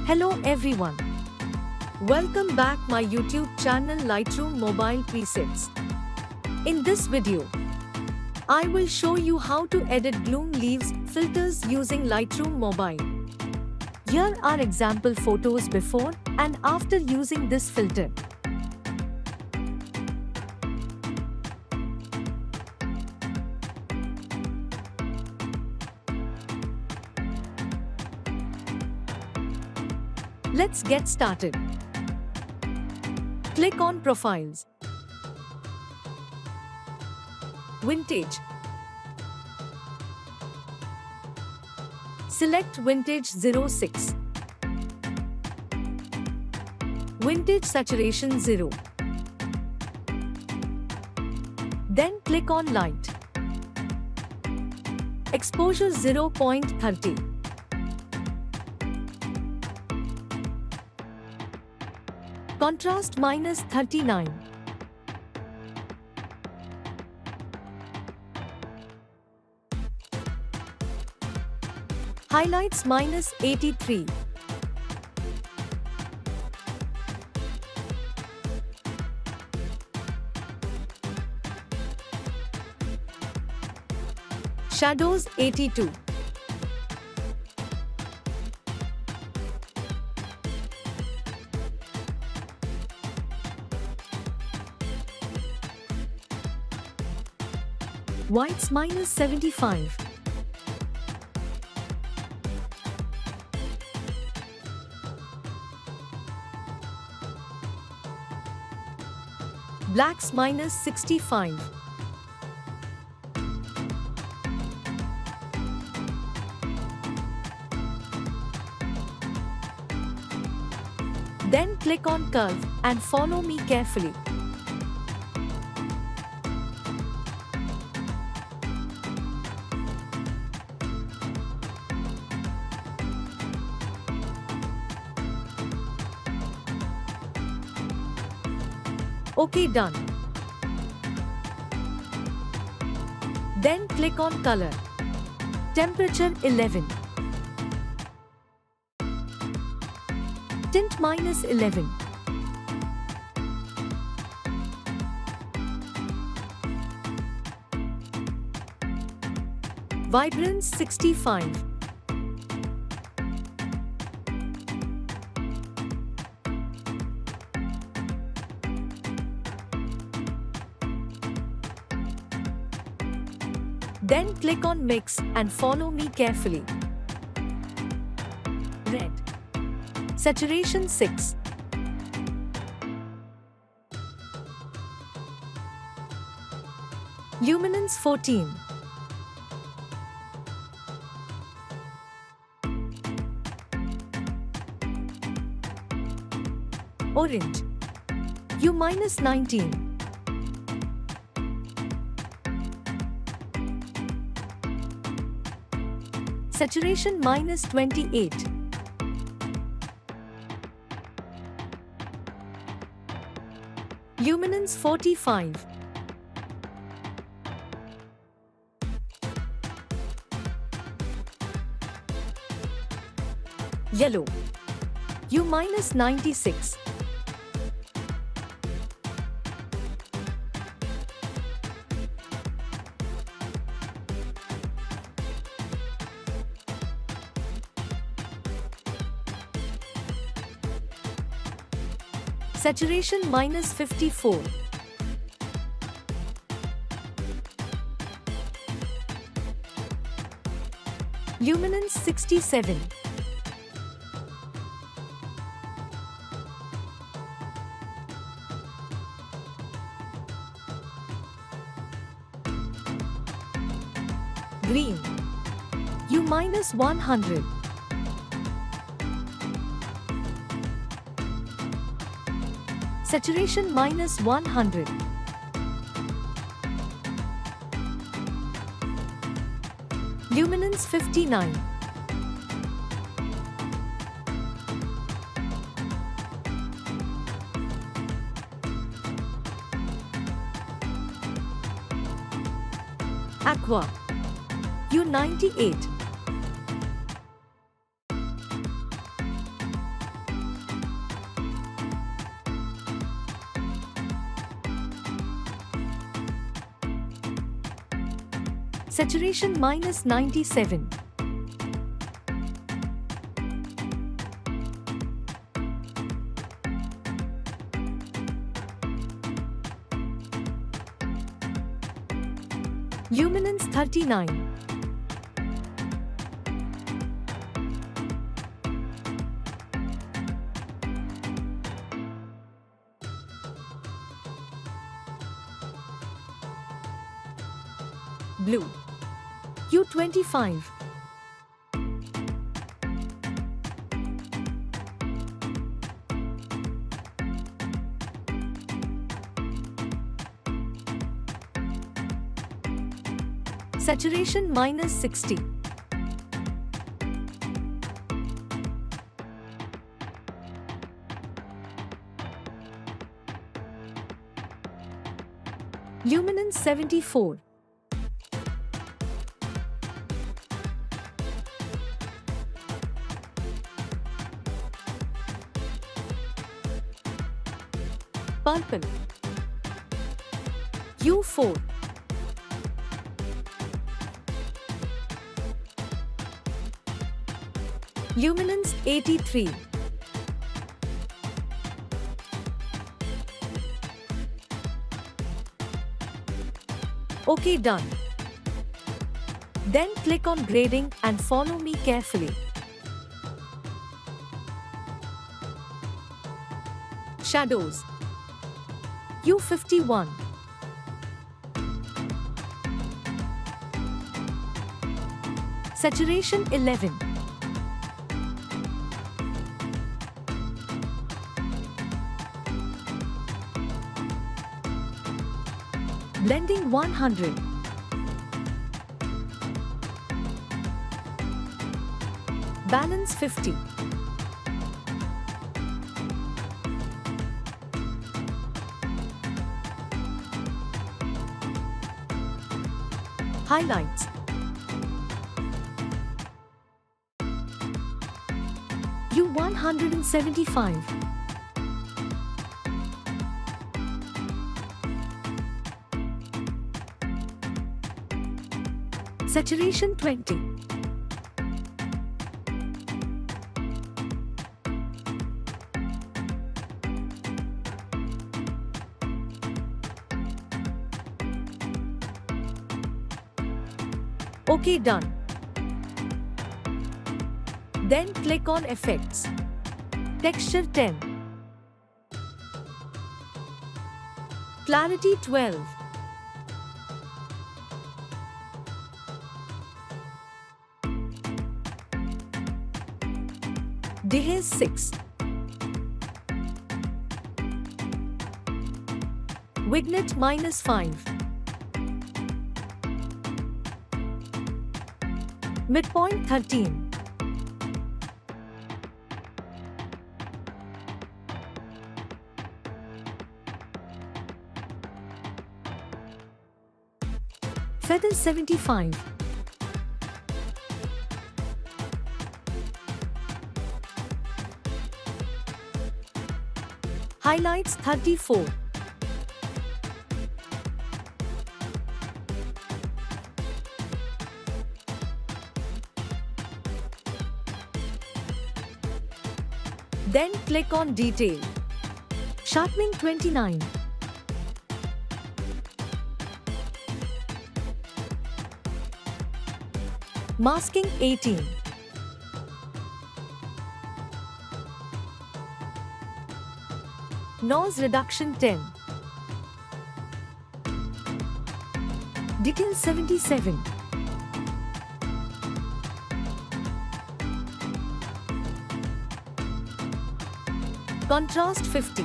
Hello everyone. Welcome back my YouTube channel Lightroom Mobile Presets. In this video, I will show you how to edit Gloom Leaves filters using Lightroom Mobile. Here are example photos before and after using this filter. Let's get started. Click on Profiles. Vintage. Select Vintage 06. Vintage Saturation 0. Then click on Light. Exposure 0.30. Contrast -39. Highlights -83. Shadows 82. Whites -75. Blacks -65. Then click on Curve and follow me carefully. Okay, done. Then click on Color. Temperature 11. Tint -11. Vibrance 65. Then click on Mix and follow me carefully. Red. Saturation 6. Luminance 14. Orange. Hue -19. Saturation -28. Luminance 45. Yellow. Hue -96. Saturation -54. Luminance 67. Green. Hue -100. Saturation -100. Luminance 59. Aqua. Hue 98. Saturation -97. Luminance 39. Blue 𝗬25. Saturation -60. Luminance 74. Purple 𝗬4. Luminance 83. OK, done. Then click on grading and follow me carefully. Shadows 𝗬51. Saturation 11. Blending 100. Balance 50. Highlights 𝗬175. Saturation 20. OK, done. Then click on Effects. Texture 10. Clarity 12. Dehaze 6. Vignette -5. Midpoint 13. Feather 75. Highlights 34. Then click on Detail. Sharpening 29. Masking 18. Noise reduction 10. Detail 77. Contrast 50.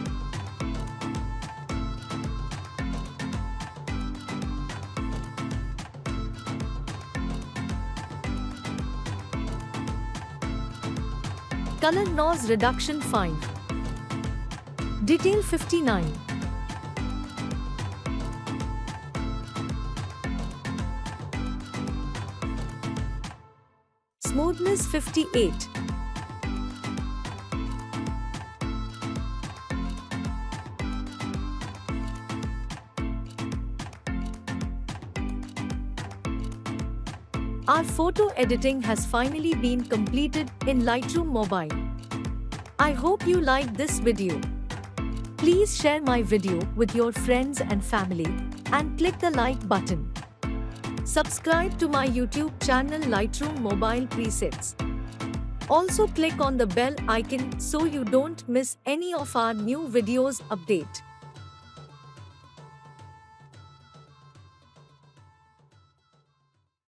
Color noise reduction 5. Detail 59. Smoothness 58. Our photo editing has finally been completed in Lightroom Mobile. I hope you liked this video. Please share my video with your friends and family and click the like button. Subscribe to my YouTube channel Lightroom Mobile Presets. Also click on the bell icon so you don't miss any of our new videos update.